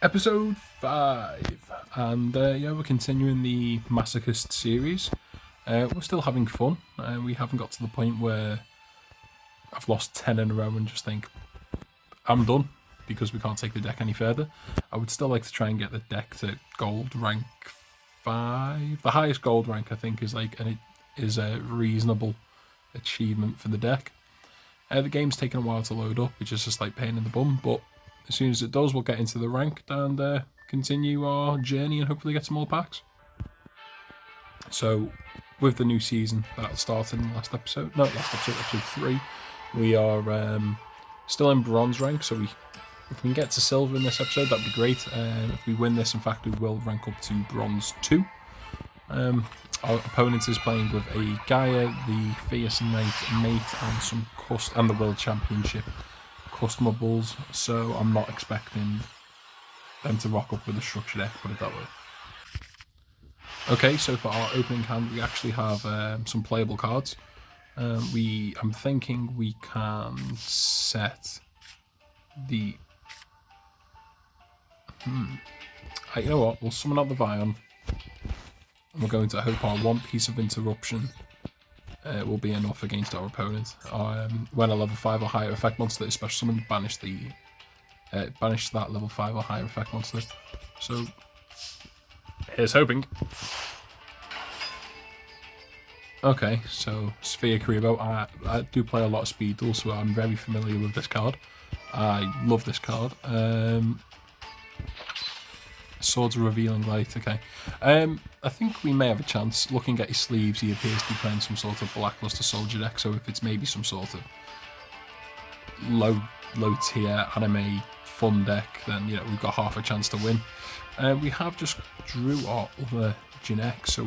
Episode 5, and yeah, we're continuing the Masochist series. We're still having fun. We haven't got to the point where I've lost 10 in a row and just think, I'm done, because we can't take the deck any further. I would still like to try and get the deck to gold rank 5. The highest gold rank, I think, is a reasonable achievement for the deck. The game's taken a while to load up, which is just like pain in the bum, but as soon as it does, we'll get into the ranked and continue our journey and hopefully get some more packs. So, with the new season that started in the last episode, episode 3, we are still in bronze rank, so if we can get to silver in this episode, that'd be great. If we win this, in fact, we will rank up to bronze 2. Our opponent is playing with a Gaia, the Fierce Knight mate, and the World Championship customables, so I'm not expecting them to rock up with a structure deck, put it that way. Okay, so for our opening hand, we actually have some playable cards. I'm thinking we can set the... you know what, we'll summon out the Vion, and we're going to hope our one piece of interruption will be enough against our opponent. When a level 5 or higher effect monster is special summoned, banish that level 5 or higher effect monster. So, here's hoping. Okay, so Sphere Karibo. I do play a lot of speed duels, so I'm very familiar with this card. I love this card. Swords of Revealing Light, okay. I think we may have a chance. Looking at his sleeves, he appears to be playing some sort of Blacklist Soldier deck, so if it's maybe some sort of low tier anime fun deck, then you know we've got half a chance to win. We have just drew our other Genex, so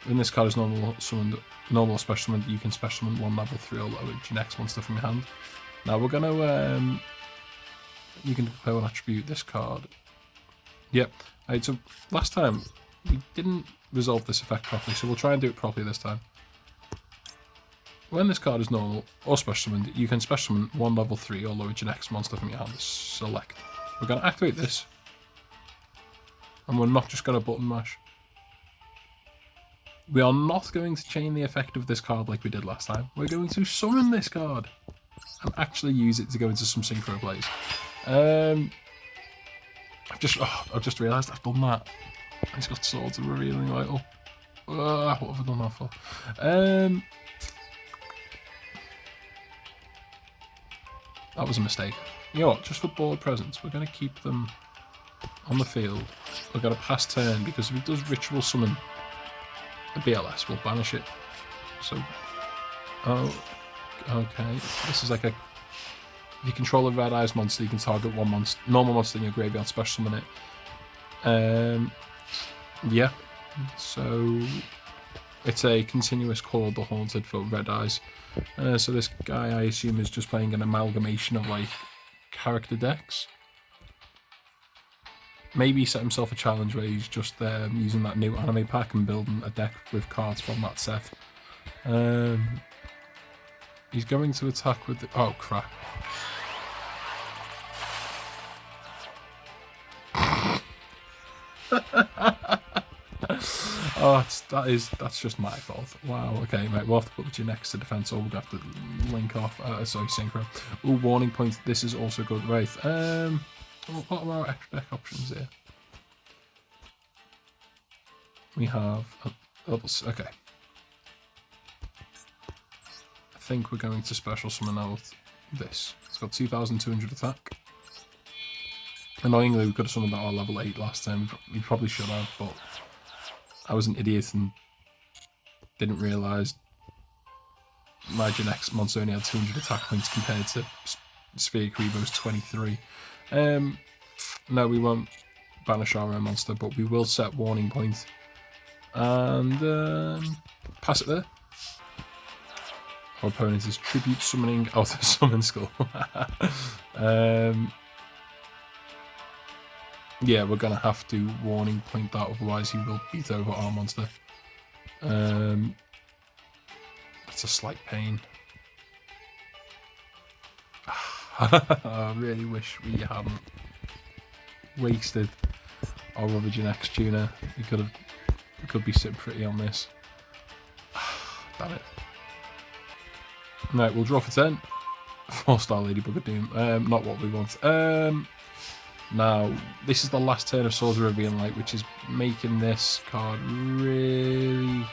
when this card is normal or special summon, you can special summon 1 level 3 or lower Genex monster from your hand. Now we're gonna you can declare one attribute this card. Yep. Right, so last time we didn't resolve this effect properly, so we'll try and do it properly this time. When this card is normal or special summoned, you can special summon 1 level 3 or lower Genex monster from your hand. Select. We're going to activate this, and we're not just going to button mash. We are not going to chain the effect of this card like we did last time. We're going to summon this card and actually use it to go into some synchro plays. I've just realised I've done that. He's got Swords of Revealing Light. What have I done that for? That was a mistake. You know what? Just for board presence, we're going to keep them on the field. We're going to pass turn, because if he does Ritual Summon a BLS, we'll banish it. So, okay. This is like a... If you control a Red Eyes monster, you can target one normal monster in your graveyard, special summon it. Yeah. So it's a continuous Call of the Haunted for Red Eyes. So this guy, I assume, is just playing an amalgamation of like character decks. Maybe set himself a challenge where he's just using that new anime pack and building a deck with cards from that set. He's going to attack with the... Oh, crap. That's just my fault. Wow, okay, right, we'll have to put you next to defense, or we'll have to link off, synchro. Ooh, warning point, this is also good, right. What are our extra deck options here? We have levels, okay. I think we're going to special summon out this. It's got 2,200 attack. Annoyingly, we could have summoned at our level 8 last time. We probably should have, but I was an idiot and didn't realise my Genex monster only had 200 attack points compared to Sphere Karibo's 23. No, we won't banish our own monster, but we will set warning point and pass it there. Our opponent is tribute summoning out of Summon Skull. Yeah, we're going to have to warning point that, otherwise he will beat over our monster. That's a slight pain. I really wish we hadn't wasted our Rubber X tuner. We could be sitting pretty on this. Damn it. Right, we'll draw for 10. 4-star Ladybug of Doom. Not what we want. Now, this is the last turn of Swords of Revealing Light, which is making this card really...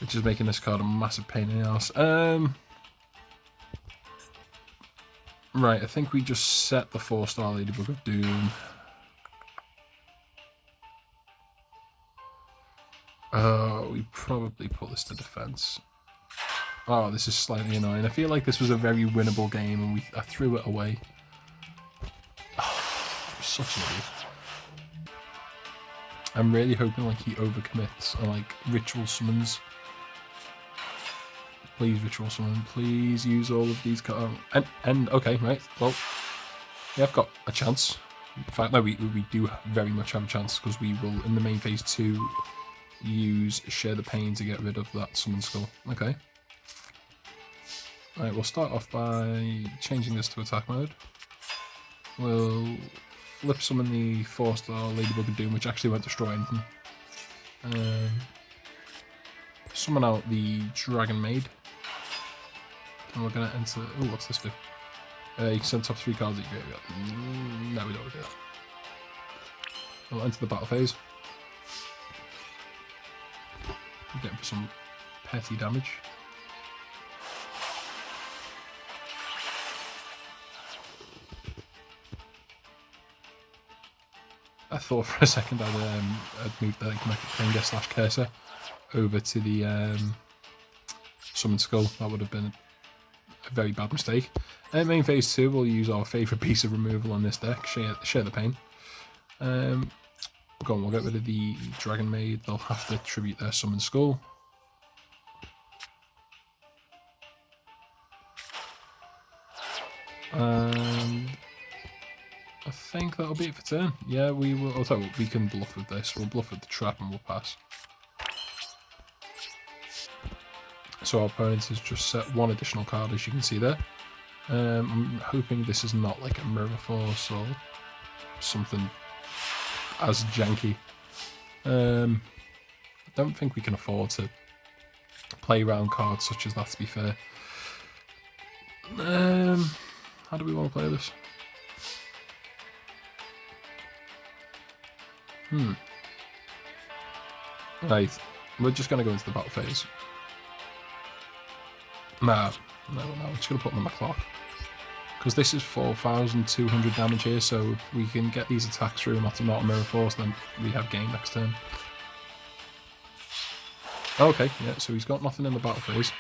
Which is making this card a massive pain in the ass. Right, I think we just set the 4-star Ladybug of Doom. We probably put this to defense. Oh, this is slightly annoying. I feel like this was a very winnable game and I threw it away. Oh, such an idiot. I'm really hoping like he overcommits and like ritual summons. Please ritual summon. Please use all of these cards. And okay, right. Well, we have got a chance. In fact, no, we do very much have a chance because we will in the main phase 2 use Share the Pain to get rid of that summon skull. Okay. Right, we'll start off by changing this to attack mode. We'll flip summon the 4-star Ladybug of Doom, which actually won't destroy anything. Summon out the Dragon Maid. And we're going to enter... Oh, what's this do? You can send top 3 cards that you get. No, we don't do that. We'll enter the battle phase. We're getting for some petty damage. I thought for a second I'd moved the Finger / Cursor over to the Summon Skull. That would have been a very bad mistake. Main phase 2, we'll use our favourite piece of removal on this deck, Share the Pain. Go on, we'll get rid of the Dragon Maid. They'll have to tribute their Summon Skull. And I think that'll be it for turn. Yeah, we will. I'll tell you what, we can bluff with this. We'll bluff with the trap and we'll pass. So our opponent has just set 1 additional card, as you can see there. I'm hoping this is not like a Mirror Force or something as janky. I don't think we can afford to play around cards such as that, to be fair. How do we want to play this? Right, we're just going to go into the battle phase. No, we're just going to put them on the clock. Because this is 4,200 damage here, so if we can get these attacks through and not a Mirror Force, then we have game next turn. Okay, yeah, so he's got nothing in the battle phase,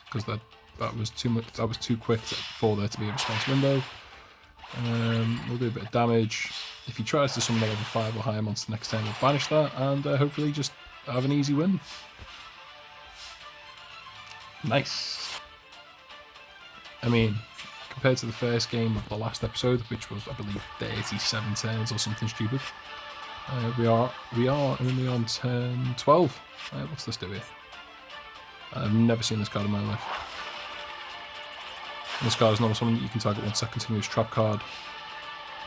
because that was too much. That was too quick for there to be a response window. We'll do a bit of damage. If he tries to summon a level 5 or higher monster next turn, we'll banish that and hopefully just have an easy win. Nice. I mean, compared to the first game of the last episode, which was, I believe, 37 turns or something stupid, we are only on turn 12. What's this do here? I've never seen this card in my life. This card is normal summon. You can target 1 set continuous trap card.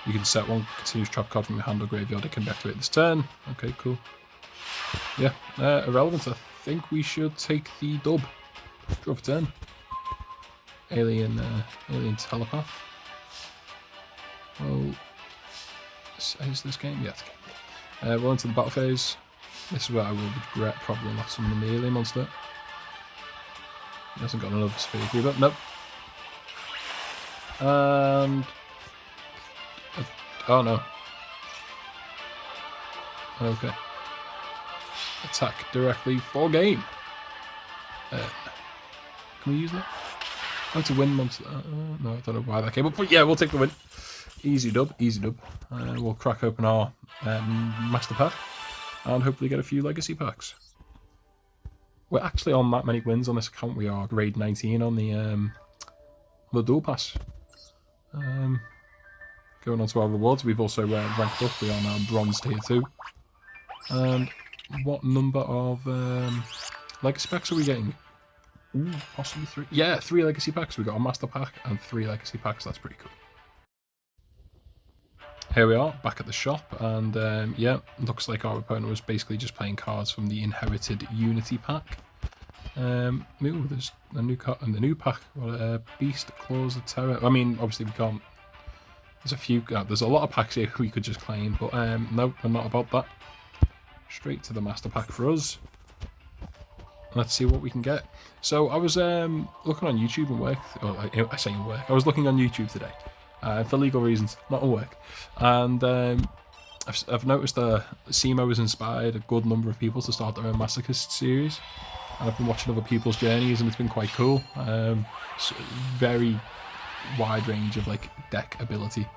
You can set 1 continuous trap card from your hand or graveyard. It can be activated this turn. Okay, cool. Yeah, irrelevant. I think we should take the dub. Draw for turn. Alien Telepath. Well, is this game? Yeah, it's a game. We're into the battle phase. This is where I will regret probably not summoning the alien monster. He hasn't got another sphere either. Nope. And oh no. Okay. Attack directly for game. Can we use that? Oh, to win monster. No, I don't know why that came up, but yeah, we'll take the win. Easy dub, easy dub. We'll crack open our master pack and hopefully get a few legacy packs. We're actually on that many wins on this account. We are grade 19 on the dual pass. Going on to our rewards, we've also ranked up. We are now bronze tier 2. And what number of legacy packs are we getting? Ooh, possibly 3. Yeah, 3 legacy packs. We got a master pack and 3 legacy packs. That's pretty cool. Here we are, back at the shop, and yeah, looks like our opponent was basically just playing cards from the Inherited Unity pack. Ooh, there's a new card in the new pack. What Beast, Claws of Terror. I mean, obviously we can't. There's a few. There's a lot of packs here we could just claim, but no, we're not about that. Straight to the master pack for us. Let's see what we can get. So I was looking on YouTube and work. Oh, I say in work. I was looking on YouTube today. For legal reasons, not at work. And I've noticed that SEMO has inspired a good number of people to start their own Masochist series. And I've been watching other people's journeys, and it's been quite cool. Very wide range of like deck ability.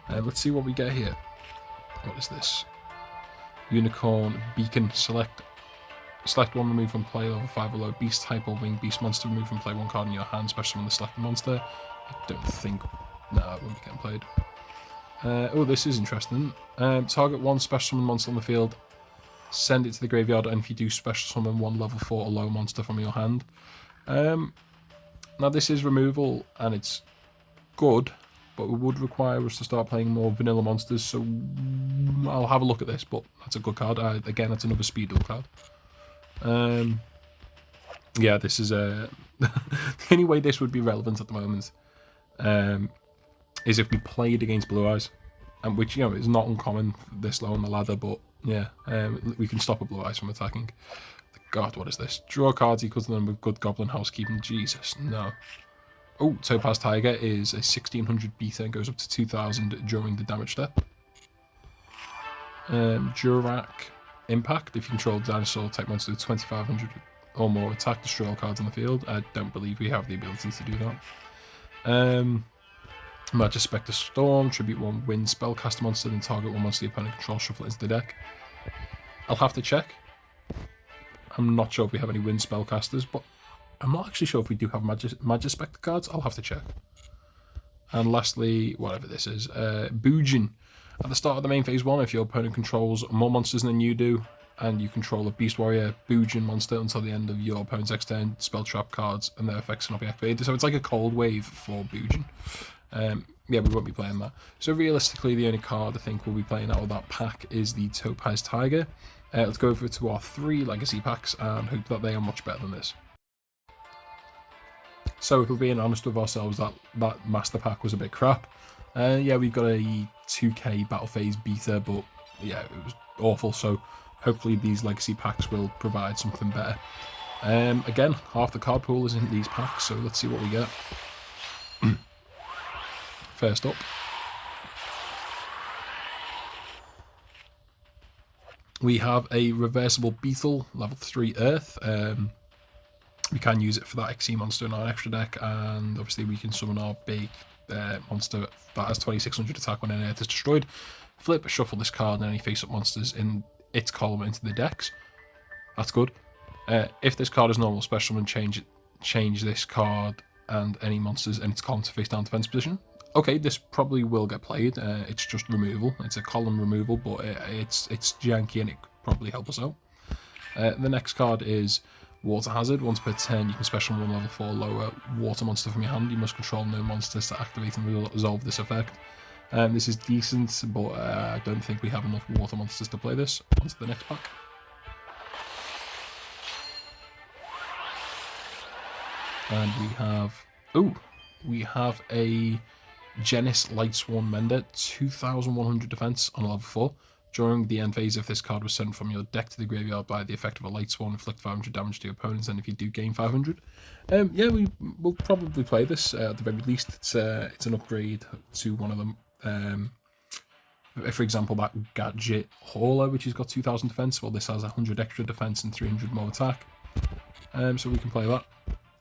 Let's see what we get here. What is this? Unicorn Beacon. Select one removed from play, level 5 below. Beast type or winged beast monster removed from play, one card in your hand, special from the selected monster. I don't think. No, it won't be getting played. Oh, this is interesting. Target one special summon monster on the field, send it to the graveyard, and if you do, special summon one level 4 or low monster from your hand. Now, this is removal, and it's good, but it would require us to start playing more vanilla monsters, so I'll have a look at this, but that's a good card. Again, that's another speed duel card. Yeah, this is the only way this would be relevant at the moment. Is if we played against Blue Eyes, and which, you know, is not uncommon this low on the ladder, but yeah, we can stop a Blue Eyes from attacking. God, what is this? Draw cards equal to the number of good Goblin housekeeping. Jesus, no. Oh, Topaz Tiger is a 1600 beta and goes up to 2000 during the damage step. Jurak Impact. If you control dinosaur type monster with 2500 or more attack, destroy all cards on the field. I don't believe we have the ability to do that. Magic Spectre Storm, tribute one wind spellcaster monster, then target one monster the opponent controls, shuffle it into the deck. I'll have to check. I'm not sure if we have any wind spellcasters, but I'm not actually sure if we do have Magic Spectre cards. I'll have to check. And lastly, whatever this is, Bujin. At the start of the main phase 1, if your opponent controls more monsters than you do, and you control a Beast Warrior Bujin monster until the end of your opponent's next turn, spell trap cards and their effects cannot be activated. So it's like a cold wave for Bujin. Yeah, we won't be playing that. So realistically, the only card I think we'll be playing out of that pack is the Topaz Tiger. Let's go over to our 3 legacy packs and hope that they are much better than this. So if we're being honest with ourselves, that master pack was a bit crap. Yeah, we've got a 2k battle phase beta, but yeah, it was awful. So hopefully these legacy packs will provide something better. Again, half the card pool is in these packs, so let's see what we get. First up, we have a reversible Beetle, level 3 Earth. We can use it for that XC monster in our extra deck, and obviously we can summon our big monster that has 2600 attack when an Earth is destroyed. Flip, shuffle this card and any face-up monsters in its column into the decks. That's good. If this card is normal special, and change this card and any monsters in its column to face down defense position. Okay, this probably will get played. It's just removal. It's a column removal, but it's janky and it could probably help us out. The next card is Water Hazard. Once per turn, you can special one level 4 lower water monster from your hand. You must control no monsters to activate and resolve this effect. This is decent, but I don't think we have enough water monsters to play this. On to the next pack. And we have a Genis Lightsworn Mender, 2100 defense on level 4. During the end phase, if this card was sent from your deck to the graveyard by the effect of a Lightsworn, inflict 500 damage to your opponents, and if you do, gain 500. Yeah, we'll probably play this. At the very least, it's an upgrade to one of them. For example, that Gadget Hauler, which has got 2000 defense, well, this has 100 extra defense and 300 more attack. So we can play that.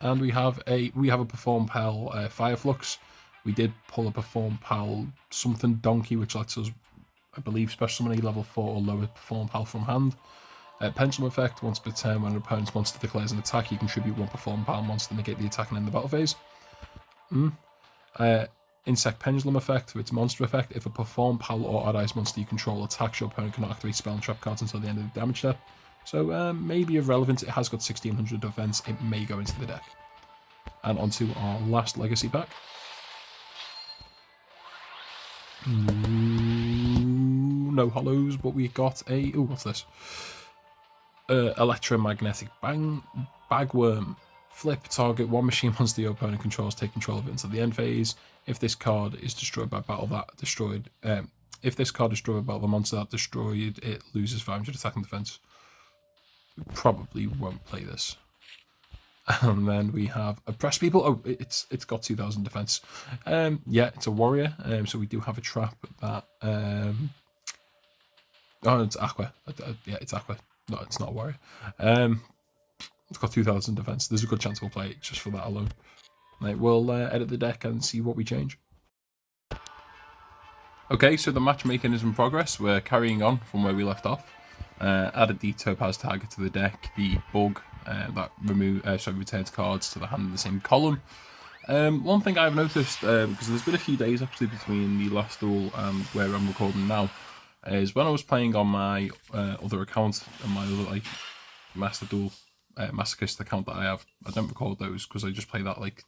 And we have a Perform Pal Fireflux. We did pull a Perform Pal something donkey, which lets us, I believe, special summon a level 4 or lower Perform Pal from hand. Pendulum effect, once per turn when an opponent's monster declares an attack, you contribute one Perform Pal monster to negate the attack and end the battle phase. Insect Pendulum effect, with its monster effect, if a Perform Pal or Odd Eyes monster you control attacks, your opponent cannot activate spell and trap cards until the end of the damage step. So maybe of relevance. It has got 1600 defense, it may go into the deck. And onto our last legacy pack. no hollows, but we got a... Oh, what's this? Electromagnetic Bagworm. Flip target one machine monster the opponent controls, take control of it until the end phase. If this card is destroyed by battle that destroyed... if this card is destroyed by battle the monster that destroyed it loses 500 attack and defense. We probably won't play this. And then we have Oppress People. Oh, it's got 2000 defense. Yeah, it's a warrior. So we do have a trap that... oh, it's Aqua. Yeah, it's Aqua. No, it's not a warrior. It's got 2000 defense. There's a good chance we'll play it just for that alone. Right, we'll edit the deck and see what we change. Okay, so the matchmaking is in progress. We're carrying on from where we left off. Added the Topaz target to the deck. The bug that returns cards to the hand in the same column. One thing I've noticed, because there's been a few days actually between the last duel and where I'm recording now, is when I was playing on my other account, and my other like Master Duel Masochist account that I have, I don't record those because I just play that like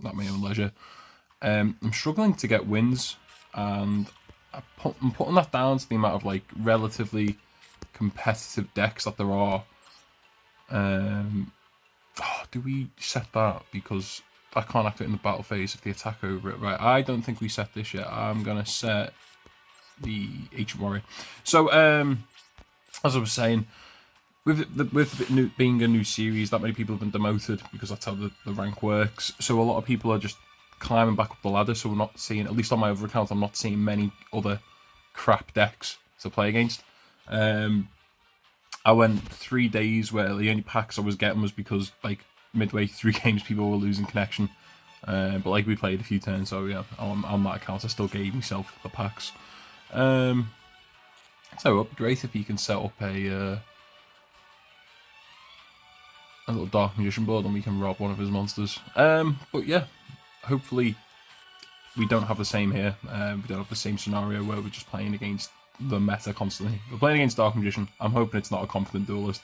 at my own leisure. I'm struggling to get wins, and I'm putting that down to the amount of like relatively competitive decks that there are. Do we set that? Because I can't activate in the battle phase if they attack over it. Right, I don't think we set this yet. I'm gonna set the Ancient Warrior. So, as I was saying, with it being a new series, that many people have been demoted because that's how the rank works. So a lot of people are just climbing back up the ladder. So we're not seeing, at least on my other account, I'm not seeing many other crap decks to play against. I went 3 days where the only packs I was getting was because like midway through games people were losing connection. But like we played a few turns, so yeah, on that account I still gave myself the packs. So it'd be great if you can set up a little Dark Magician board and we can rob one of his monsters. But yeah, hopefully we don't have the same here. We don't have the same scenario where we're just playing against the meta constantly. We're playing against Dark Magician. I'm hoping it's not a confident duelist.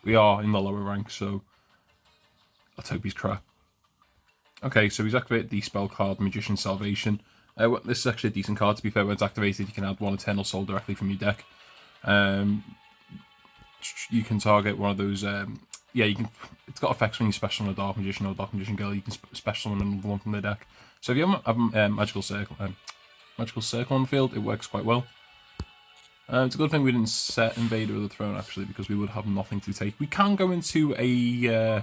We are in the lower rank, so let's hope he's crap. Okay, so he's activated the spell card Magician Salvation. This is actually a decent card, to be fair. When it's activated, you can add one Eternal Soul directly from your deck. You can target one of those... yeah, you can. It's got effects when you special on a Dark Magician or Dark Magician Girl. You can special on another one from the deck. So if you have Magical Circle on the field, it works quite well. It's a good thing we didn't set Invader of the Throne, actually, because we would have nothing to take. We can go into a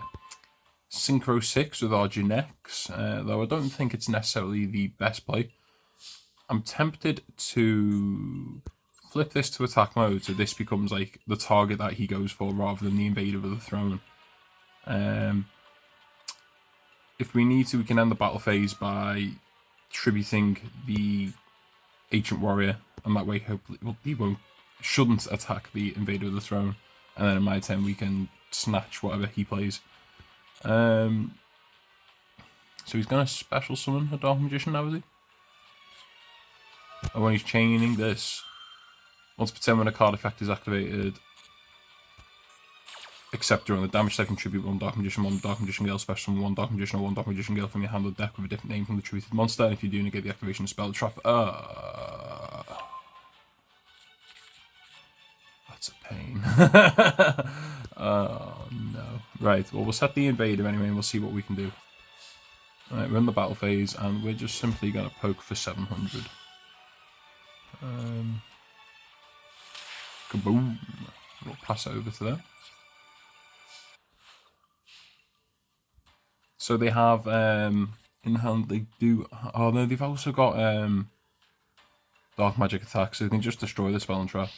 Synchro 6 with our Genex, though I don't think it's necessarily the best play. I'm tempted to flip this to attack mode, so this becomes like the target that he goes for rather than the Invader of the Throne. If we need to, we can end the battle phase by tributing the Ancient Warrior, and that way hopefully he shouldn't attack the Invader of the Throne, and then in my turn we can snatch whatever he plays. So he's going to special summon a Dark Magician now, is he? And when he's chaining this, once per turn when a card effect is activated, except during the damage, they contribute one Dark Magician Girl, special summon one Dark Magician or one Dark Magician Girl from your hand or deck with a different name from the treated monster, and if you do negate the activation of spell trap, that's a pain. Oh no. Right, well we'll set the Invader anyway and we'll see what we can do. Alright, we're in the battle phase and we're just simply going to poke for 700. Kaboom! We'll pass it over to them. So they have in hand, they do. Oh no, they've also got Dark Magic attack, so they can just destroy the spell and trap.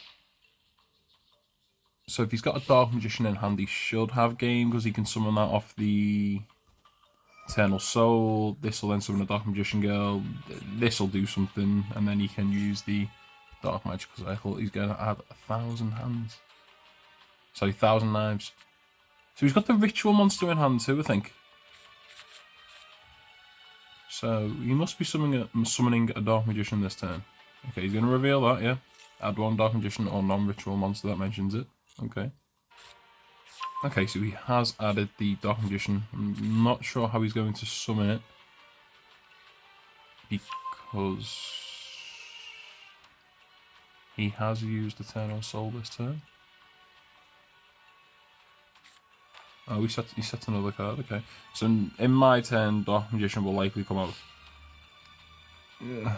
So if he's got a Dark Magician in hand, he should have game because he can summon that off the Eternal Soul. This will then summon a Dark Magician Girl. This will do something, and then he can use the Dark Magical Cycle. He's going to add 1,000 hands. Sorry, 1,000 knives. So he's got the Ritual Monster in hand too, I think. So he must be summoning a Dark Magician this turn. Okay, he's going to reveal that, yeah. Add one Dark Magician or non-Ritual Monster that mentions it. Okay. Okay, so he has added the Dark Magician. I'm not sure how he's going to summon it. Because He has used Eternal Soul this turn. Oh, he sets another card, okay. So in my turn, Dark Magician will likely come out. Yeah.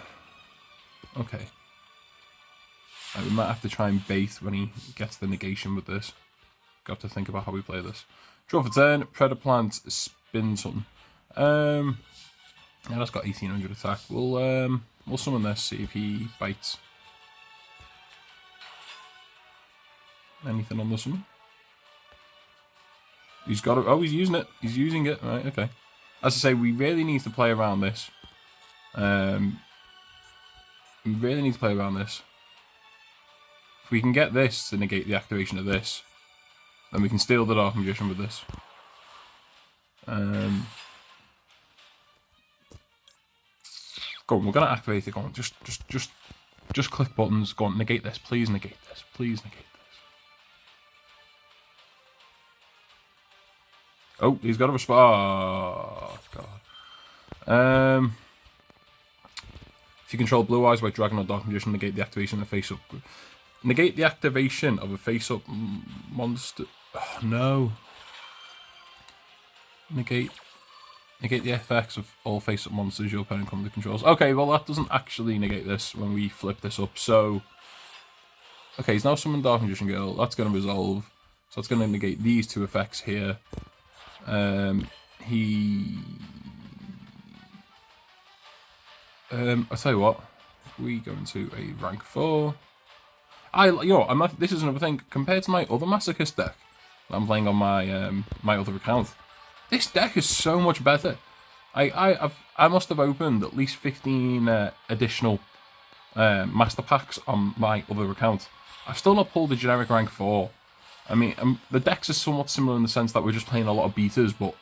Okay. Right, we might have to try and bait when he gets the negation with this. Got to think about how we play this. Draw for turn, Predaplant, spin something. Yeah, that's got 1800 attack. We'll summon this, see if he bites. Anything on the summon? He's got it. Oh, he's using it. He's using it. Right, okay. As I say, we really need to play around this. We really need to play around this. If we can get this to negate the activation of this, then we can steal the Dark Magician with this. Go on, we're gonna activate it. Go on, just click buttons. Go on, negate this. Please negate this. Please negate this. Oh, he's got a response. Oh, God. If you control Blue Eyes, White Dragon, or Dark Magician, negate the activation of a face-up. Negate the activation of a face-up monster. Oh, no. Negate the effects of all face-up monsters your opponent currently controls. Okay, well that doesn't actually negate this when we flip this up. So, okay, he's now summoned Dark Magician Girl. That's going to resolve. So that's going to negate these two effects here. I'll tell you what. If we go into a rank 4, this is another thing. Compared to my other Masochist deck that I'm playing on my my other account, this deck is so much better. I must have opened at least 15 additional master packs on my other account. I've still not pulled the generic rank 4. I mean, the decks are somewhat similar in the sense that we're just playing a lot of beaters, but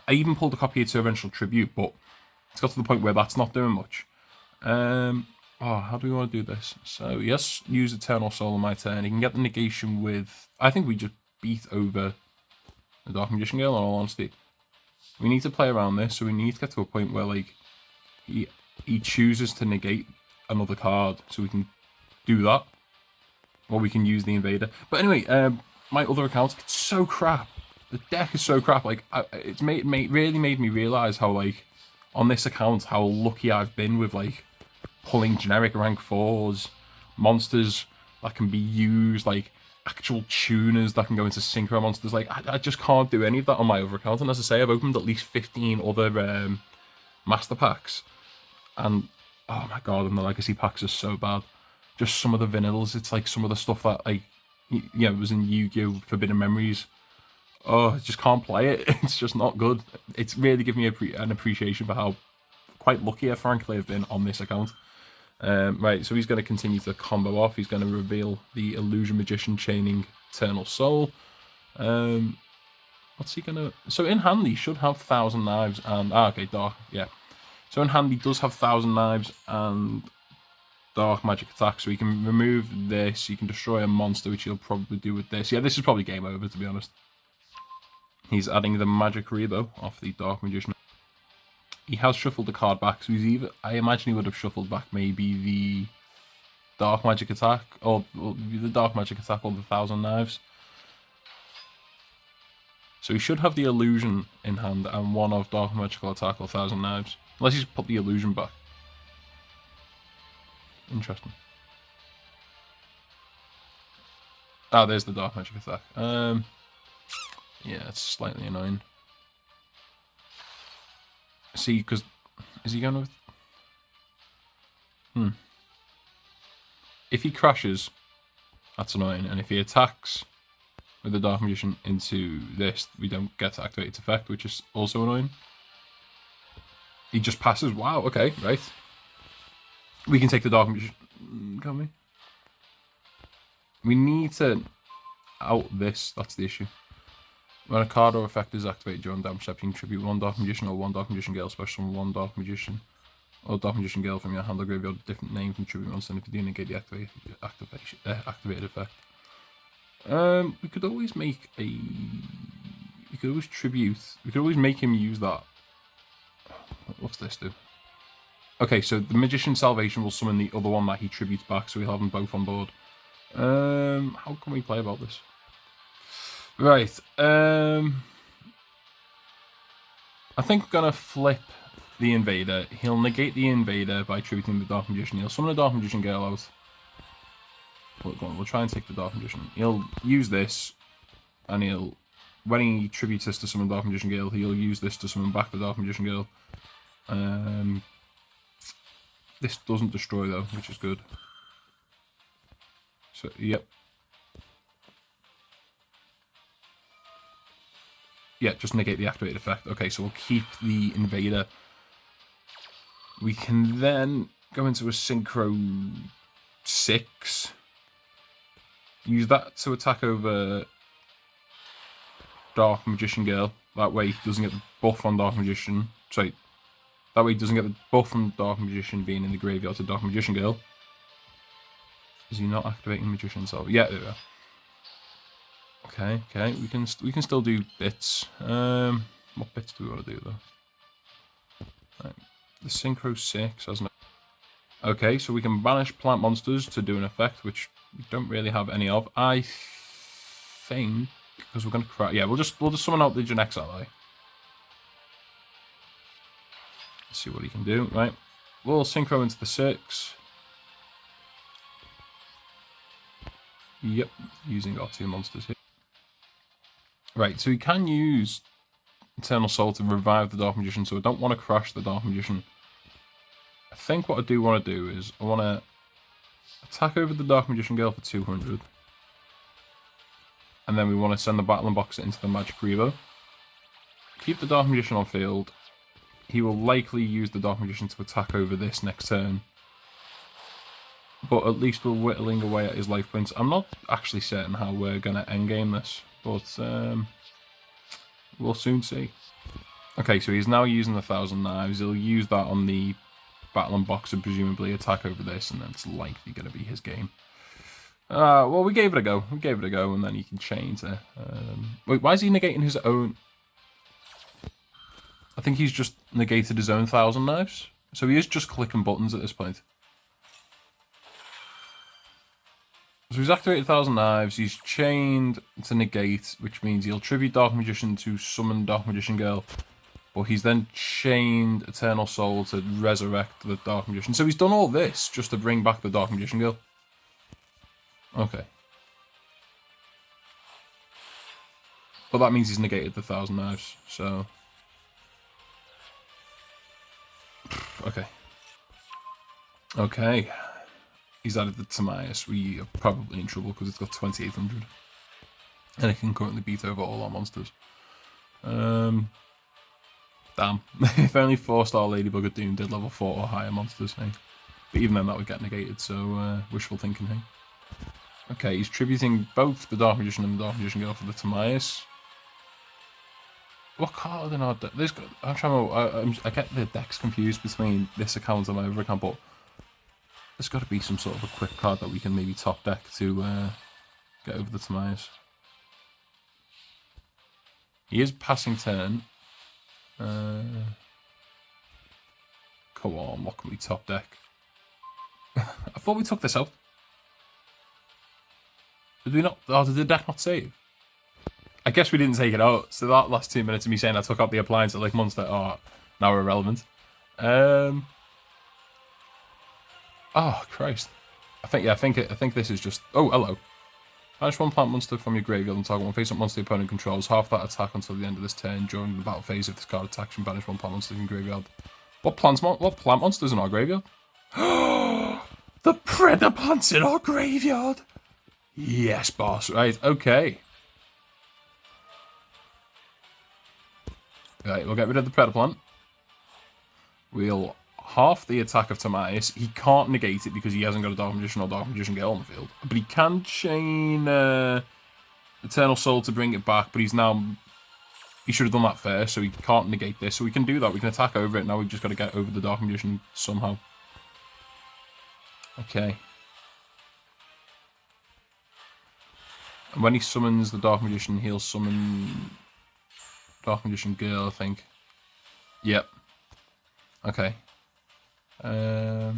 I even pulled a copy of Torrential Tribute, but it's got to the point where that's not doing much. How do we want to do this? So, yes, use Eternal Soul on my turn. You can get the negation with... I think we just beat over the Dark Magician Girl, in all honesty. We need to play around this, so we need to get to a point where, like, he chooses to negate another card, so we can do that. Or we can use the Invader. But anyway, my other account, it's so crap. The deck is so crap. Like, it's really made me realise how, like, on this account, how lucky I've been with, like, pulling generic rank 4s, monsters that can be used, like, actual tuners that can go into synchro monsters. Like, I just can't do any of that on my other account. And as I say, I've opened at least 15 other master packs. And, oh my god, and the legacy packs are so bad. Just some of the vanillas, it's like some of the stuff that, like, it was in Yu-Gi-Oh! Forbidden Memories. Oh, I just can't play it. It's just not good. It's really given me an appreciation for how quite lucky, frankly, I've been on this account. Right, so he's going to continue to combo off. He's going to reveal the Illusion Magician chaining Eternal Soul. What's he going to... So in hand, he should have 1,000 Knives and... okay, Dark, yeah. So in hand, he does have 1,000 Knives and Dark Magic Attack. So he can remove this. He can destroy a monster, which he'll probably do with this. Yeah, this is probably game over, to be honest. He's adding the Magic Rebo off the Dark Magician. He has shuffled the card back, so he's either... I imagine he would have shuffled back maybe the Dark Magic Attack, or the Dark Magic Attack, or the 1,000 Knives. So he should have the Illusion in hand, and one of Dark Magical Attack or 1,000 Knives. Unless he's put the Illusion back. Interesting. Ah, there's the Dark Magic Attack. Yeah, it's slightly annoying. See, because... Is he going to... If he crashes, that's annoying. And if he attacks with the Dark Magician into this, we don't get to activate its effect, which is also annoying. He just passes. Wow, okay, right. We can take the Dark Magician... Can't we? We need to out this, that's the issue. When a card or effect is activated during damage step, you can tribute one Dark Magician or one Dark Magician Gale special from one Dark Magician or Dark Magician Gale from your hand or graveyard, a different name from tribute monster, and if you do negate the activated effect. We could always make a... We could always tribute... We could always make him use that... What's this do? Okay, so the Magician's Salvation will summon the other one that he tributes back, so we'll have them both on board. How can we play about this? Right, I think we're going to flip the Invader. He'll negate the Invader by tributing the Dark Magician. He'll summon the Dark Magician Girl out. We'll try and take the Dark Magician. He'll use this, and he'll... When he tributes this to summon Dark Magician Girl, he'll use this to summon back the Dark Magician Girl. This doesn't destroy though, which is good. So, yep. Yeah, just negate the activated effect. Okay, so we'll keep the Invader. We can then go into a Synchro 6. Use that to attack over Dark Magician Girl. That way he doesn't get the buff on Dark Magician. Sorry. That way he doesn't get the buff from Dark Magician being in the graveyard to Dark Magician Girl. Is he not activating Magician himself? Yeah, there we go. Okay, okay, we can still do bits. What bits do we want to do though? Right. The Synchro 6 has no... Okay, so we can banish plant monsters to do an effect, which we don't really have any of. I think, because we're going to cry. Yeah, we'll just summon out the Genex ally. Let's see what he can do. Right, we'll Synchro into the 6. Yep, using our 2 monsters here. Right, so we can use Eternal Soul to revive the Dark Magician, so I don't want to crash the Dark Magician. I think what I do want to do is I want to attack over the Dark Magician Girl for 200. And then we want to send the Battling Boxer into the Magic Revo. Keep the Dark Magician on field. He will likely use the Dark Magician to attack over this next turn. But at least we're whittling away at his life points. I'm not actually certain how we're going to endgame this, but we'll soon see. Okay, so he's now using the 1,000 Knives. He'll use that on the Battling Boxer, presumably attack over this, and then it's likely going to be his game. Well, we gave it a go. We gave it a go, and then he can change it. Wait, why is he negating his own... I think he's just negated his own 1,000 Knives. So he is just clicking buttons at this point. So he's activated 1,000 Knives, he's chained to negate, which means he'll tribute Dark Magician to summon Dark Magician Girl. But he's then chained Eternal Soul to resurrect the Dark Magician. So he's done all this just to bring back the Dark Magician Girl. Okay. But that means he's negated the 1,000 Knives, so... Okay. Okay. He's added the Timaeus. We are probably in trouble because it's got 2,800. And it can currently beat over all our monsters. Damn. If only 4-star Ladybug at Doom did level 4 or higher monsters, hey. But even then that would get negated, so wishful thinking, hey. Okay, he's tributing both the Dark Magician and the Dark Magician Girl for the Timaeus. What card in our deck? I'm trying to... I get the decks confused between this account and my other account, but there's got to be some sort of a quick card that we can maybe top deck to get over the Timaeus. He is passing turn. Come on, what can we top deck? I thought we took this out. Did we not? Oh, did the deck not save? I guess we didn't take it out. So that last 2 minutes of me saying I took out the appliance at like monster, oh, now irrelevant. Oh Christ! I think this is just. Oh, hello. Banish 1 plant monster from your graveyard and target 1 face-up monster your opponent controls. Half that attack until the end of this turn. During the battle phase, if this card attacks, you can banish 1 plant monster from your graveyard. What plant monsters in our graveyard? The Predator plants in our graveyard. Yes, boss. Right. Okay. Right. We'll get rid of the Predator plant. We'll half the attack of Timaeus. He can't negate it because he hasn't got a Dark Magician or Dark Magician Girl on the field. But he can chain Eternal Soul to bring it back, but he's now... He should have done that first, so he can't negate this. So we can do that. We can attack over it. Now we've just got to get over the Dark Magician somehow. Okay. And when he summons the Dark Magician, he'll summon Dark Magician Girl, I think. Yep. Okay. We're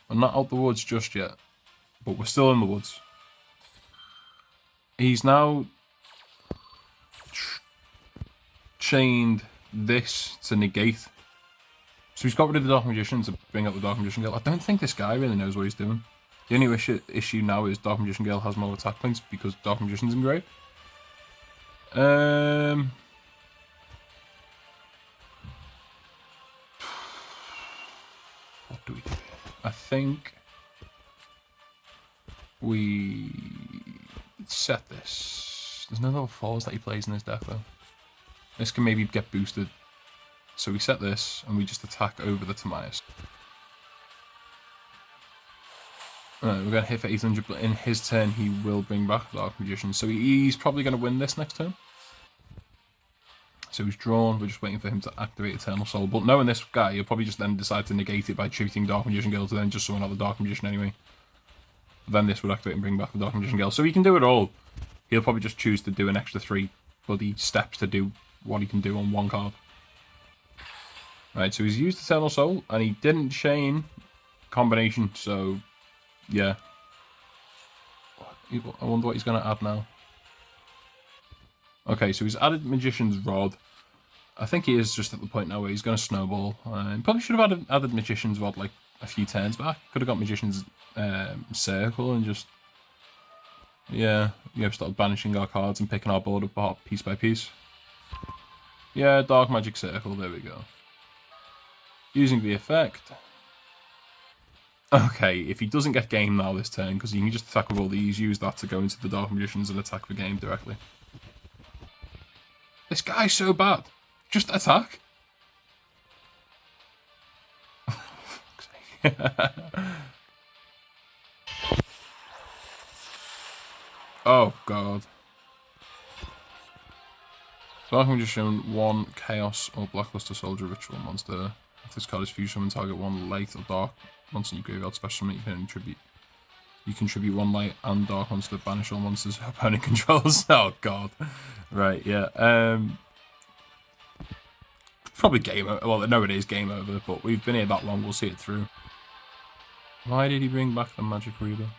not out the woods just yet, but we're still in the woods. He's now chained this to negate. So he's got rid of the Dark Magician to bring up the Dark Magician Girl. I don't think this guy really knows what he's doing. The only issue now is Dark Magician Girl has more attack points because Dark Magician's engraved. What do we do? I think we set this. There's no level 4s that he plays in his deck though. This can maybe get boosted. So we set this and we just attack over the Timaeus. Alright, we're going to hit for 800, but in his turn he will bring back Dark Magician. So he's probably going to win this next turn. So he's drawn, we're just waiting for him to activate Eternal Soul. But knowing this guy, he'll probably just then decide to negate it by treating Dark Magician Girl to then just summon out the Dark Magician anyway. Then this would activate and bring back the Dark Magician Girl. So he can do it all. He'll probably just choose to do an extra 3 bloody steps to do what he can do on one card. Right, so he's used Eternal Soul, and he didn't chain combination, so yeah. I wonder what he's going to add now. Okay, so he's added Magician's Rod. I think he is just at the point now where he's going to snowball. Probably should have added Magician's Rod like a few turns back. Could have got Magician's Circle and just, yeah, started banishing our cards and picking our board apart piece by piece. Yeah, Dark Magic Circle, there we go. Using the effect. Okay, if he doesn't get game now this turn, because he can just attack with all these, use that to go into the Dark Magicians and attack the game directly. This guy's so bad. Just attack. Oh, God. Dark Magician, 1 Chaos or Blacklist Soldier Ritual Monster. If this card is fused, summon target 1 light or dark monster in your graveyard. Special summon, you contribute 1 light and dark monster, banish all monsters your opponent controls. Oh, God. Right, yeah. Probably game over. Well, no, it is game over, but we've been here that long, we'll see it through. Why did he bring back the Magic Reader?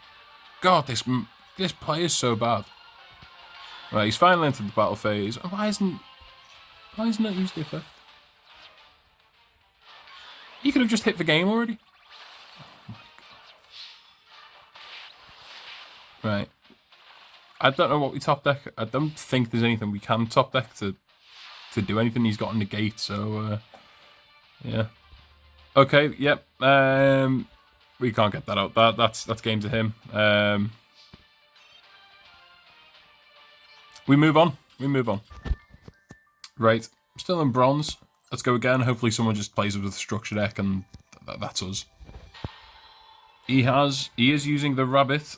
God, this play is so bad. Right, he's finally entered the battle phase. Why isn't it used the effect? You could have just hit the game already. Oh my God. Right. I don't know what we top deck. I don't think there's anything we can top deck to do anything. He's got a negate, so yeah. Okay, yep. We can't get that out. That's game to him. We move on. Right. Still in bronze. Let's go again. Hopefully someone just plays with a structure deck and that's us. He is using the rabbit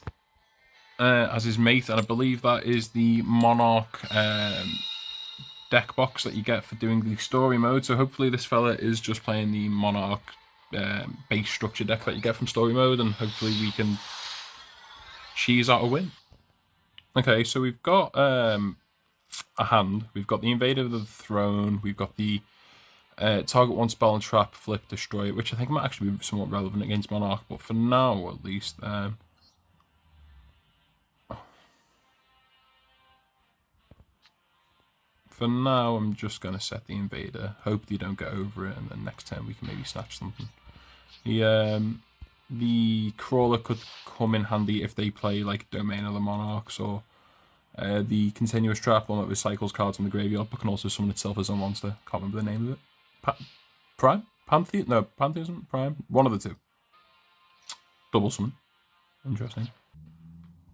as his mate, and I believe that is the Monarch deck box that you get for doing the story mode. So hopefully this fella is just playing the Monarch base structure deck that you get from story mode, and hopefully we can cheese out a win. Okay, so we've got a hand. We've got the Invader of the Throne. We've got the target 1 spell and trap, flip, destroy it, which I think might actually be somewhat relevant against Monarch, but for now at least. For now, I'm just going to set the Invader. Hope they don't get over it, and then next turn we can maybe snatch something. The Crawler could come in handy if they play like Domain of the Monarchs, or the Continuous Trap, one that recycles cards from the graveyard, but can also summon itself as a monster. Can't remember the name of it. Prime? Pantheism? No, Pantheism? Prime? One of the two. Double summon. Interesting.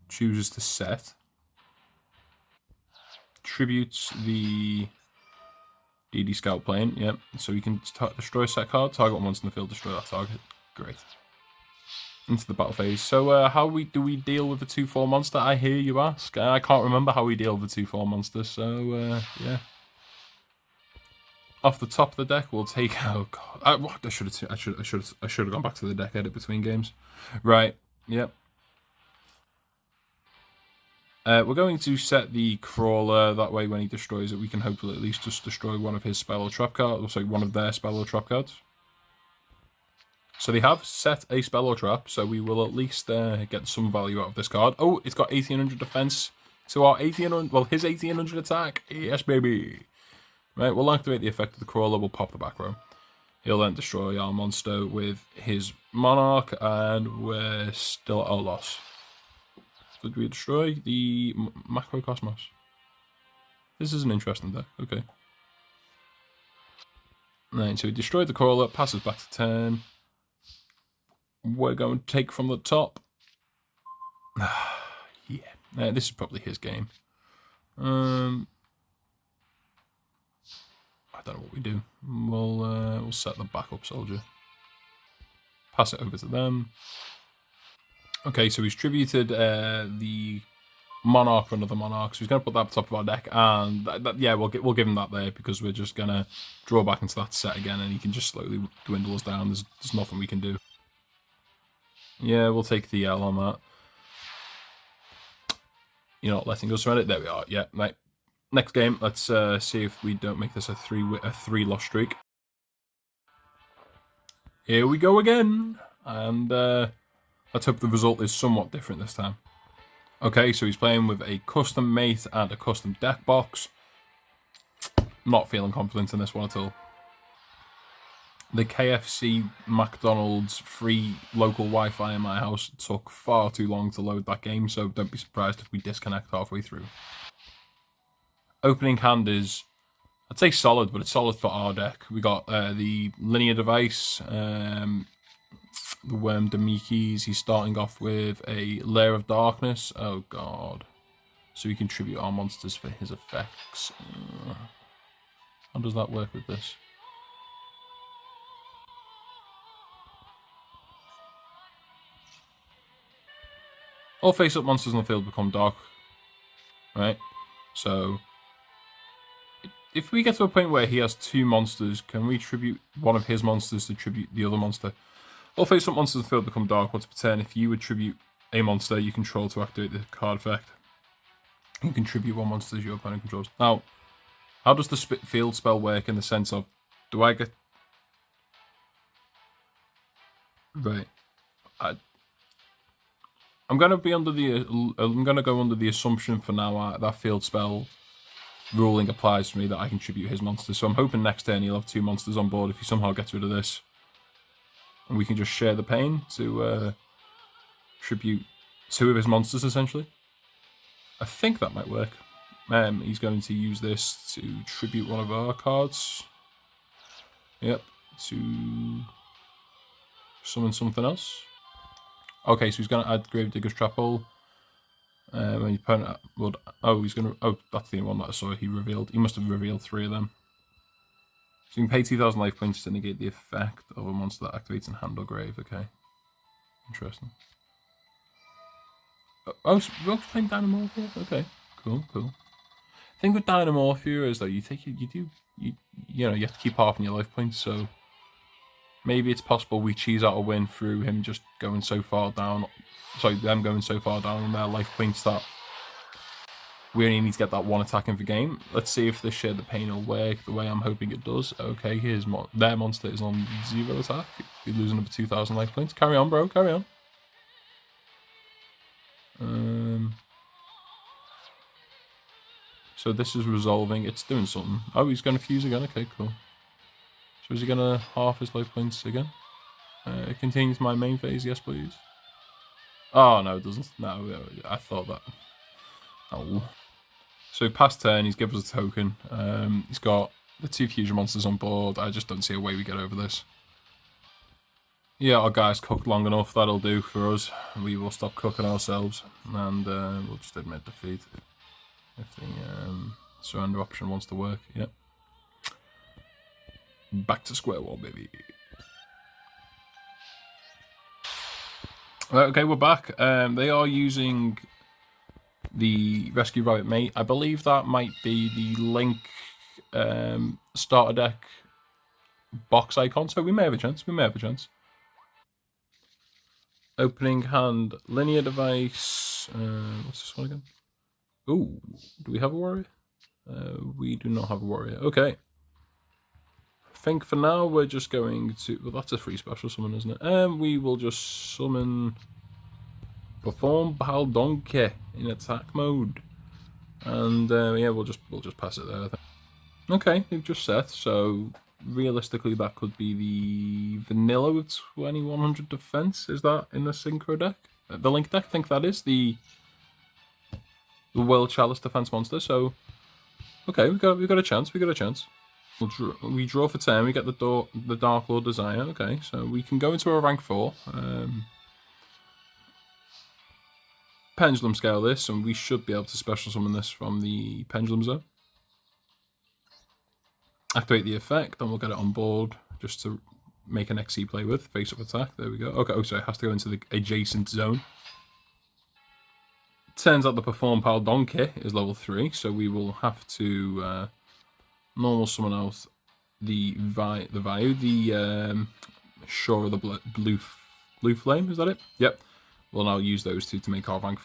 Chooses to set. Tributes the DD Scout plane, yep. So you can destroy a set card, target 1 monster in the field, destroy that target. Great. Into the battle phase. So how do we deal with the 2/4 monster, I hear you ask? I can't remember how we deal with the 2/4 monster, so yeah. Off the top of the deck, we'll take. Oh God! I should have gone back to the deck edit between games. Right. Yep. We're going to set the Crawler. That way, when he destroys it, we can hopefully at least just destroy one of his spell or trap cards. Or sorry, one of their spell or trap cards. So they have set a spell or trap, so we will at least get some value out of this card. Oh, it's got 1800 defense to our 1800, well, his 1800 attack. Yes, baby. Right, we'll activate the effect of the crawler, we'll pop the back row. He'll then destroy our monster with his Monarch, and we're still at a loss. Did we destroy the Macrocosmos? This is an interesting deck, okay. Right, so we destroyed the crawler, passes back to turn. We're going to take from the top. Yeah, this is probably his game. I don't know what we do. We'll set the backup soldier. Pass it over to them. Okay, so he's tributed the Monarch for another Monarch. So he's going to put that at the top of our deck, and yeah, we'll give him that there because we're just going to draw back into that set again, and he can just slowly dwindle us down. There's nothing we can do. Yeah, we'll take the L on that. You're not letting us run it. There we are. Yeah, right. Next game, let's see if we don't make this a three loss streak. Here we go again, and let's hope the result is somewhat different this time. Okay, so he's playing with a custom mate and a custom deck box. Not feeling confident in this one at all. The KFC McDonald's free local Wi-Fi in my house took far too long to load that game, so don't be surprised if we disconnect halfway through. Opening hand is, I'd say solid, but it's solid for our deck. We got the linear device, the Worm Demikis. He's starting off with a Lair of Darkness. Oh god. So we can tribute our monsters for his effects. How does that work with this? All face-up monsters on the field become dark. Right? So if we get to a point where he has two monsters, can we tribute one of his monsters to tribute the other monster? All face-up monsters in the field become dark. Once per turn, if you would tribute a monster you control to activate the card effect, you can tribute one monster as your opponent controls. Now, how does the field spell work in the sense of, do I get... Right. I'm going to be under the... I'm going to go under the assumption for now that field spell ruling applies to me, that I can tribute his monsters. So I'm hoping next turn he'll have two monsters on board if he somehow gets rid of this. And we can just share the pain to tribute two of his monsters, essentially. I think that might work. He's going to use this to tribute one of our cards. Yep, to summon something else. Okay, so he's going to add Gravedigger's Trap Hole. When you opponent would... Oh, he's going to... Oh, that's the one that I saw he revealed. He must have revealed three of them. So you can pay 2,000 life points to negate the effect of a monster that activates in hand or grave. Okay. Interesting. Oh, Rogue's playing Dynamorphia? Okay. Cool, cool. The thing with Dynamorphia is, though, you know, you have to keep half in your life points, so maybe it's possible we cheese out a win through him just going so far down. Sorry, them going so far down on their life points that we only need to get that one attack in the game. Let's see if this Share the Pain will work the way I'm hoping it does. Okay, their monster is on 0 attack. You're losing over 2,000 life points. Carry on, bro. Carry on. So this is resolving. It's doing something. Oh, he's going to fuse again. Okay, cool. So is he going to half his life points again? It continues my main phase. Yes, please. Oh, no, it doesn't. No, I thought that. Oh. So past turn, he's given us a token. He's got the two fusion monsters on board. I just don't see a way we get over this. Yeah, our guys cooked long enough. That'll do for us. We will stop cooking ourselves, and we'll just admit defeat if the surrender option wants to work. Yep. Back to square one, baby. Okay, we're back. They are using the Rescue Rabbit Mate. I believe that might be the Link starter deck box icon, so we may have a chance. We may have a chance. Opening hand, linear device. What's this one again? Ooh, do we have a warrior? We do not have a warrior. Okay. think for now we're just going to... Well, that's a free special summon, isn't it? We will just summon... Perform Donkey in attack mode. And yeah, we'll just pass it there, I think. Okay, they've just set, so realistically that could be the vanilla with 2100 defense. Is that in the synchro deck? The link deck, I think that is the World Chalice defense monster. So okay, we got a chance. We draw for 10. We get the Dark Lord Desire. Okay, so we can go into a rank 4. Pendulum scale this, and we should be able to special summon this from the Pendulum Zone. Activate the effect, then we'll get it on board just to make an XC play with. Face up attack, there we go. Okay, oh, sorry, it has to go into the adjacent zone. Turns out the Perform Pal Donkey is level 3, so we will have to normal summon out the Shore of the Blue Flame, is that it? Yep. We'll now use those two to make our rank.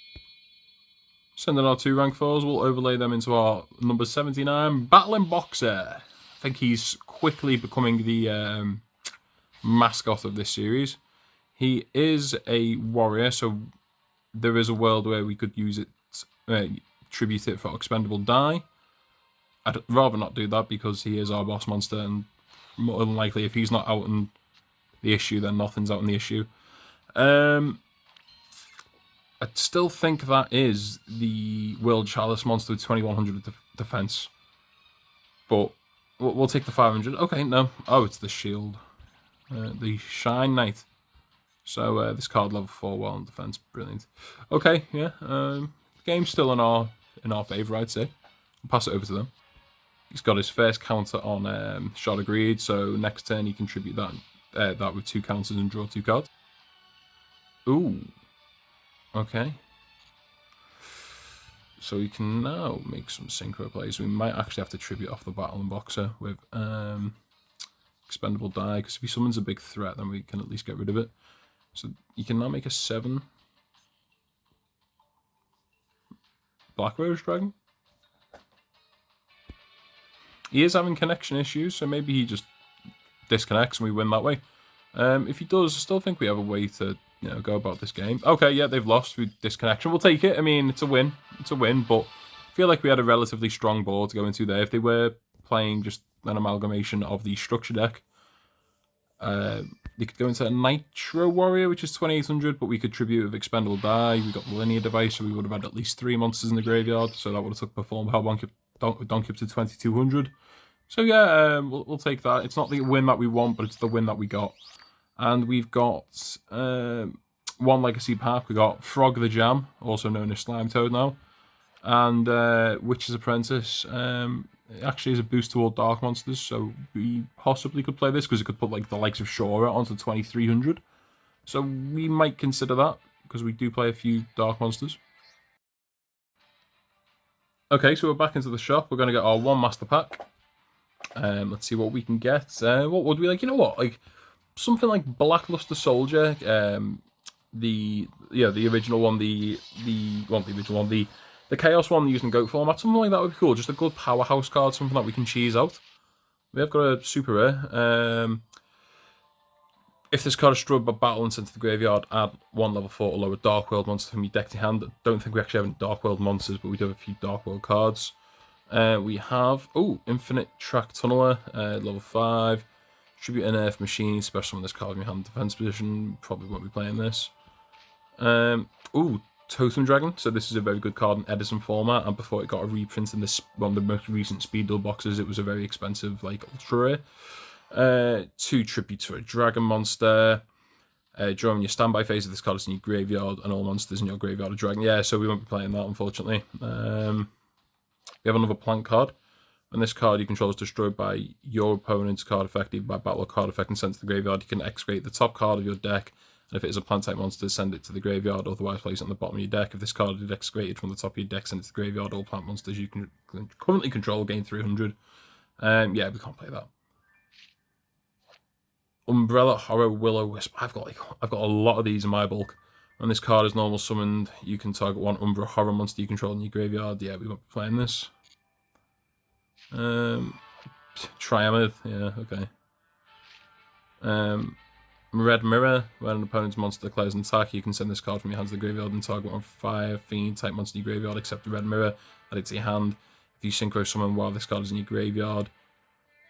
Sending our 2 rank 4s, we'll overlay them into our number 79 Battling Boxer. I think he's quickly becoming the mascot of this series. He is a warrior, so there is a world where we could use it, tribute it for expendable die. I'd rather not do that because he is our boss monster, and more than likely if he's not out in the issue, then nothing's out in the issue. I still think that is the World Chalice monster with 2100 defense. But we'll take the 500. Okay, no. Oh, it's the shield. The Shine Knight. So this card level 4 while in defense. Brilliant. Okay, yeah. The game's still in our favour, I'd say. I'll pass it over to them. He's got his first counter on Shard of Greed, so next turn he can tribute that with 2 counters and draw 2 cards. Ooh. Okay. So we can now make some synchro plays. We might actually have to tribute off the Battling Boxer with expendable die, because if he summons a big threat, then we can at least get rid of it. So you can now make a 7 Black Rose Dragon. He is having connection issues, so maybe he just disconnects and we win that way. If he does, I still think we have a way to go about this game. Okay, yeah, they've lost through disconnection. We'll take it. I mean, it's a win. It's a win, but I feel like we had a relatively strong board to go into there. If they were playing just an amalgamation of the structure deck, they could go into a Nitro Warrior, which is 2800, but we could tribute with expendable die. We got the linear device, so we would have had at least 3 monsters in the graveyard, so that would have took Perform Hell Donkey up to 2200. So yeah, we'll take that. It's not the win that we want, but it's the win that we got. And we've got 1 Legacy pack. We got Frog the Jam, also known as Slime Toad now. And Witch's Apprentice. It actually is a boost toward Dark Monsters, so we possibly could play this, because it could put like the likes of Shora onto 2300. So we might consider that, because we do play a few Dark Monsters. Okay, so we're back into the shop. We're going to get our 1 Master Pack. Let's see what we can get. What would we like? You know what? Like something like Blacklist Soldier. The original one. The Chaos one using Goat format. Something like that would be cool. Just a good powerhouse card. Something that we can cheese out. We have got a super rare. If this card is destroyed by battle and sent to the graveyard, add 1 level 4 or lower Dark World monster from your deck to hand. I don't think we actually have any Dark World monsters, but we do have a few Dark World cards. We have Infinite Track Tunneler, level 5. Tribute an Earth Machine, special when this card in your hand defense position. Probably won't be playing this. Totem Dragon. So this is a very good card in Edison format, and before it got a reprint in this one of the most recent Speed Duel boxes, it was a very expensive, like, ultra rare. 2 tributes for a Dragon monster. During your standby phase of this card is in your graveyard, and all monsters in your graveyard are Dragon. Yeah, so we won't be playing that, unfortunately. We have another Plant card. When this card you control is destroyed by your opponent's card effect, either by battle or card effect, and sent to the graveyard, you can excavate the top card of your deck. And if it is a plant-type monster, send it to the graveyard, otherwise place it on the bottom of your deck. If this card is excavated from the top of your deck, send it to the graveyard. All plant monsters you can currently control gain 300. Yeah, we can't play that. Umbrella, Horror, Willow, Wisp. I've got a lot of these in my bulk. When this card is normal summoned, you can target 1 Umbra Horror monster you control in your graveyard. Yeah, we won't be playing this. Triamid, yeah, okay. Red Mirror. When an opponent's monster declares an attack, you can send this card from your hand to the graveyard and target one fire fiend type monster in your graveyard, except the Red Mirror. Add it to your hand. If you synchro summon while this card is in your graveyard,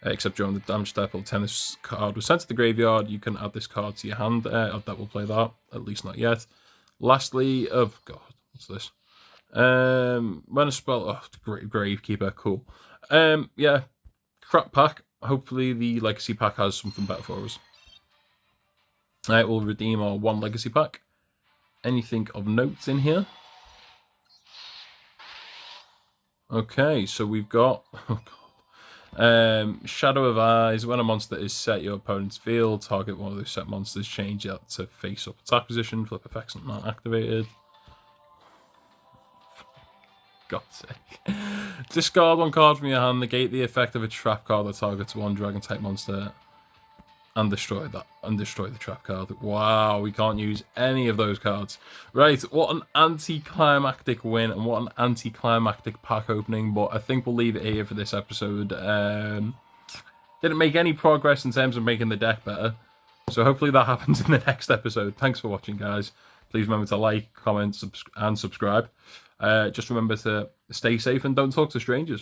except during the damage step, or 10 this card was sent to the graveyard, you can add this card to your hand. That will play that, at least not yet. Lastly, oh god, what's this? When a spell, Gravekeeper, cool. Yeah, crap pack. Hopefully the Legacy pack has something better for us. Alright, we'll redeem our 1 Legacy pack. Anything of note in here? Okay, so we've got... Oh god. Shadow of Eyes. When a monster is set your opponent's field, target one of those set monsters, change that to face-up attack position, flip effects not activated. God's sake. Discard 1 card from your hand, negate the effect of a trap card that targets 1 dragon-type monster, and destroy the trap card. Wow, we can't use any of those cards. Right, what an anticlimactic win and what an anticlimactic pack opening, but I think we'll leave it here for this episode. Didn't make any progress in terms of making the deck better, so hopefully that happens in the next episode. Thanks for watching, guys. Please remember to like, comment, and subscribe. Just remember to stay safe and don't talk to strangers.